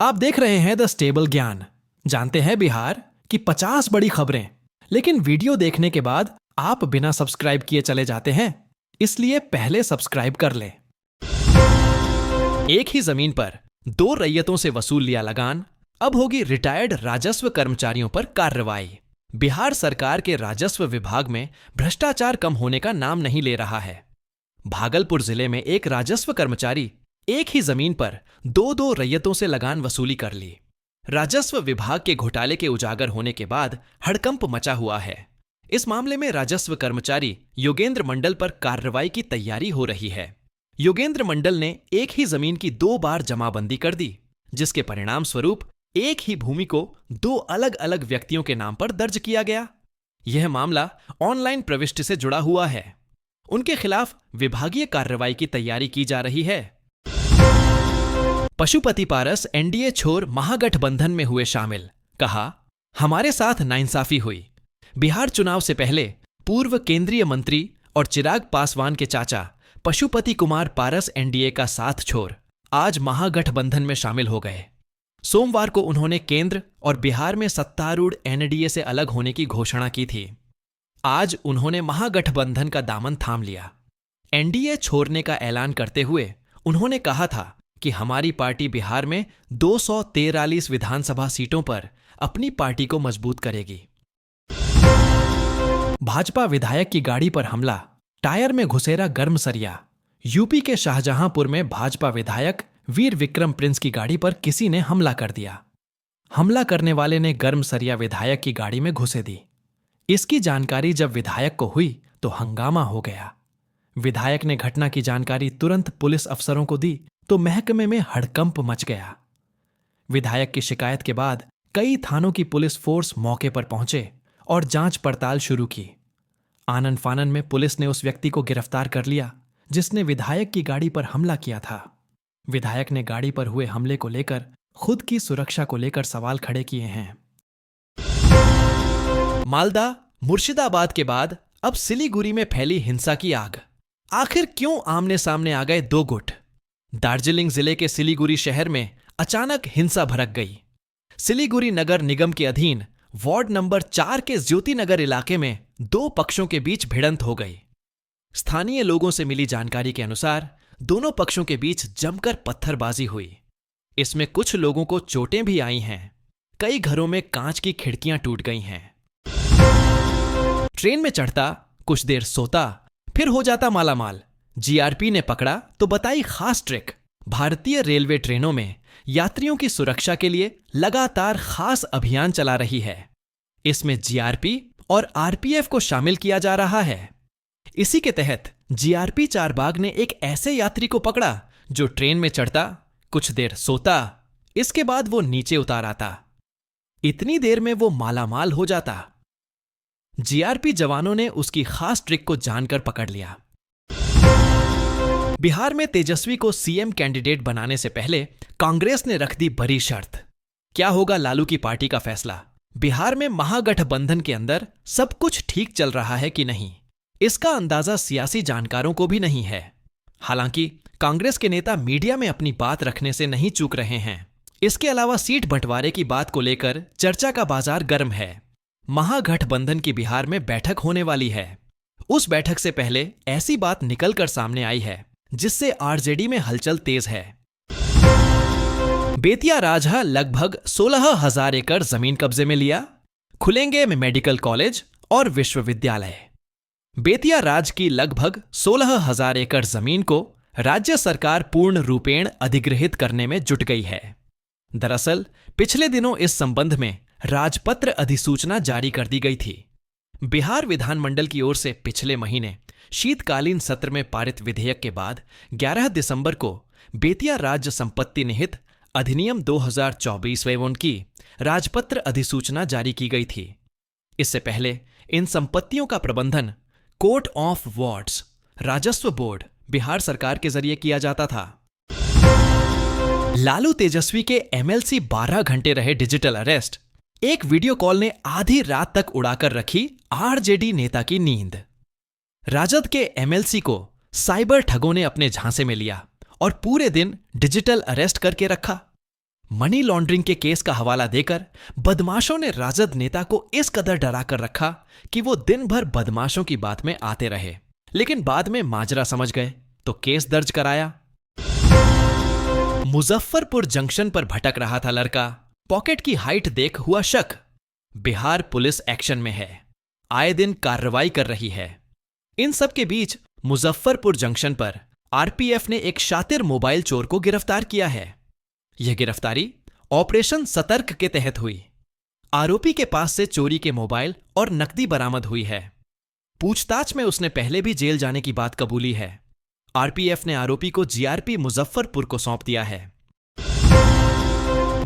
आप देख रहे हैं द स्टेबल ज्ञान। जानते हैं बिहार की 50 बड़ी खबरें, लेकिन वीडियो देखने के बाद आप बिना सब्सक्राइब किए चले जाते हैं, इसलिए पहले सब्सक्राइब कर लें। एक ही जमीन पर 2 रैयतों से वसूल लिया लगान, अब होगी रिटायर्ड राजस्व कर्मचारियों पर कार्रवाई। बिहार सरकार के राजस्व विभाग में भ्रष्टाचार कम होने का नाम नहीं ले रहा है। भागलपुर जिले में एक राजस्व कर्मचारी एक ही जमीन पर 2 रैयतों से लगान वसूली कर ली। राजस्व विभाग के घोटाले के उजागर होने के बाद हड़कंप मचा हुआ है। इस मामले में राजस्व कर्मचारी योगेंद्र मंडल पर कार्रवाई की तैयारी हो रही है। योगेंद्र मंडल ने एक ही जमीन की 2 बार जमाबंदी कर दी, जिसके परिणाम स्वरूप एक ही भूमि को 2 अलग अलग व्यक्तियों के नाम पर दर्ज किया गया। यह मामला ऑनलाइन प्रविष्टि से जुड़ा हुआ है। उनके खिलाफ विभागीय कार्रवाई की तैयारी की जा रही है। पशुपति पारस एनडीए छोड़ महागठबंधन में हुए शामिल, कहा हमारे साथ नाइंसाफी हुई। बिहार चुनाव से पहले पूर्व केंद्रीय मंत्री और चिराग पासवान के चाचा पशुपति कुमार पारस एनडीए का साथ छोड़ आज महागठबंधन में शामिल हो गए। सोमवार को उन्होंने केंद्र और बिहार में सत्तारूढ़ एनडीए से अलग होने की घोषणा की थी। आज उन्होंने महागठबंधन का दामन थाम लिया। एनडीए छोड़ने का ऐलान करते हुए उन्होंने कहा था कि हमारी पार्टी बिहार में 243 विधानसभा सीटों पर अपनी पार्टी को मजबूत करेगी। भाजपा विधायक की गाड़ी पर हमला, टायर में घुसेरा गर्म सरिया। यूपी के शाहजहांपुर में भाजपा विधायक वीर विक्रम प्रिंस की गाड़ी पर किसी ने हमला कर दिया। हमला करने वाले ने गर्म सरिया विधायक की गाड़ी में घुसे दी। इसकी जानकारी जब विधायक को हुई तो हंगामा हो गया। विधायक ने घटना की जानकारी तुरंत पुलिस अफसरों को दी तो महकमे में हड़कंप मच गया। विधायक की शिकायत के बाद कई थानों की पुलिस फोर्स मौके पर पहुंचे और जांच पड़ताल शुरू की। आनन फानन में पुलिस ने उस व्यक्ति को गिरफ्तार कर लिया जिसने विधायक की गाड़ी पर हमला किया था। विधायक ने गाड़ी पर हुए हमले को लेकर खुद की सुरक्षा को लेकर सवाल खड़े किए हैं। मालदा, मुर्शिदाबाद के बाद अब सिलीगुड़ी में फैली हिंसा की आग। आखिर क्यों आमने सामने आ गए 2 गुट? दार्जिलिंग जिले के सिलीगुड़ी शहर में अचानक हिंसा भड़क गई। सिलीगुड़ी नगर निगम के अधीन वार्ड नंबर 4 के ज्योति नगर इलाके में 2 पक्षों के बीच भिड़ंत हो गई। स्थानीय लोगों से मिली जानकारी के अनुसार दोनों पक्षों के बीच जमकर पत्थरबाजी हुई। इसमें कुछ लोगों को चोटें भी आई हैं। कई घरों में कांच की खिड़कियां टूट गई हैं। ट्रेन में चढ़ता, कुछ देर सोता, फिर हो जाता मालामाल। जीआरपी ने पकड़ा तो बताई खास ट्रिक। भारतीय रेलवे ट्रेनों में यात्रियों की सुरक्षा के लिए लगातार खास अभियान चला रही है। इसमें जीआरपी और आरपीएफ को शामिल किया जा रहा है। इसी के तहत जीआरपी चारबाग ने एक ऐसे यात्री को पकड़ा जो ट्रेन में चढ़ता, कुछ देर सोता, इसके बाद वो नीचे उतार आता। इतनी देर में वो मालामाल हो जाता। जीआरपी जवानों ने उसकी खास ट्रिक को जानकर पकड़ लिया। बिहार में तेजस्वी को सीएम कैंडिडेट बनाने से पहले कांग्रेस ने रख दी बड़ी शर्त। क्या होगा लालू की पार्टी का फैसला? बिहार में महागठबंधन के अंदर सब कुछ ठीक चल रहा है कि नहीं, इसका अंदाजा सियासी जानकारों को भी नहीं है। हालांकि कांग्रेस के नेता मीडिया में अपनी बात रखने से नहीं चूक रहे हैं। इसके अलावा सीट बंटवारे की बात को लेकर चर्चा का बाजार गर्म है। महागठबंधन की बिहार में बैठक होने वाली है। उस बैठक से पहले ऐसी बात निकलकर सामने आई है जिससे आरजेडी में हलचल तेज है। बेतिया राजहा लगभग 16,000 एकड़ जमीन कब्जे में लिया। खुलेंगे मेडिकल कॉलेज और विश्वविद्यालय। बेतिया राज की लगभग 16,000 एकड़ जमीन को राज्य सरकार पूर्ण रूपेण अधिग्रहित करने में जुट गई है। दरअसल पिछले दिनों इस संबंध में राजपत्र अधिसूचना जारी कर दी गई थी। बिहार विधानमंडल की ओर से पिछले महीने शीतकालीन सत्र में पारित विधेयक के बाद 11 दिसंबर को बेतिया राज्य संपत्ति निहित अधिनियम 2024 की राजपत्र अधिसूचना जारी की गई थी। इससे पहले इन संपत्तियों का प्रबंधन कोर्ट ऑफ वार्ड्स राजस्व बोर्ड बिहार सरकार के जरिए किया जाता था। लालू तेजस्वी के एमएलसी 12 घंटे रहे डिजिटल अरेस्ट। एक वीडियो कॉल ने आधी रात तक उड़ाकर रखी आरजेडी नेता की नींद। राजद के एमएलसी को साइबर ठगों ने अपने झांसे में लिया और पूरे दिन डिजिटल अरेस्ट करके रखा। मनी लॉन्ड्रिंग के केस का हवाला देकर बदमाशों ने राजद नेता को इस कदर डरा कर रखा कि वो दिन भर बदमाशों की बात में आते रहे, लेकिन बाद में माजरा समझ गए तो केस दर्ज कराया। मुजफ्फरपुर जंक्शन पर भटक रहा था लड़का, पॉकेट की हाइट देख हुआ शक। बिहार पुलिस एक्शन में है, आए दिन कार्रवाई कर रही है। इन सब के बीच मुजफ्फरपुर जंक्शन पर आरपीएफ ने एक शातिर मोबाइल चोर को गिरफ्तार किया है। यह गिरफ्तारी ऑपरेशन सतर्क के तहत हुई। आरोपी के पास से चोरी के मोबाइल और नकदी बरामद हुई है। पूछताछ में उसने पहले भी जेल जाने की बात कबूली है। आरपीएफ ने आरोपी को जीआरपी मुजफ्फरपुर को सौंप दिया है।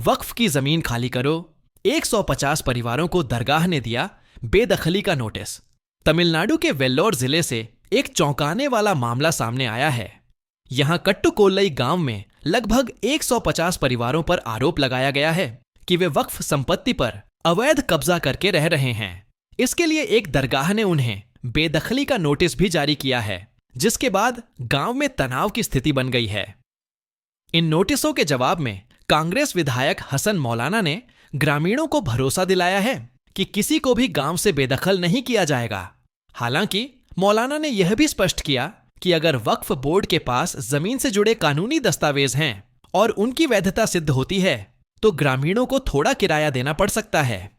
वक्फ की जमीन खाली करो, 150 परिवारों को दरगाह ने दिया बेदखली का नोटिस। तमिलनाडु के वेल्लोर जिले से एक चौंकाने वाला मामला सामने आया है। यहां कट्टुकोल्लई गांव में लगभग 150 परिवारों पर आरोप लगाया गया है कि वे वक्फ संपत्ति पर अवैध कब्जा करके रह रहे हैं। इसके लिए एक दरगाह ने उन्हें बेदखली का नोटिस भी जारी किया है, जिसके बाद गांव में तनाव की स्थिति बन गई है। इन नोटिसों के जवाब में कांग्रेस विधायक हसन मौलाना ने ग्रामीणों को भरोसा दिलाया है कि किसी को भी गांव से बेदखल नहीं किया जाएगा। हालांकि मौलाना ने यह भी स्पष्ट किया कि अगर वक्फ बोर्ड के पास जमीन से जुड़े कानूनी दस्तावेज हैं और उनकी वैधता सिद्ध होती है तो ग्रामीणों को थोड़ा किराया देना पड़ सकता है।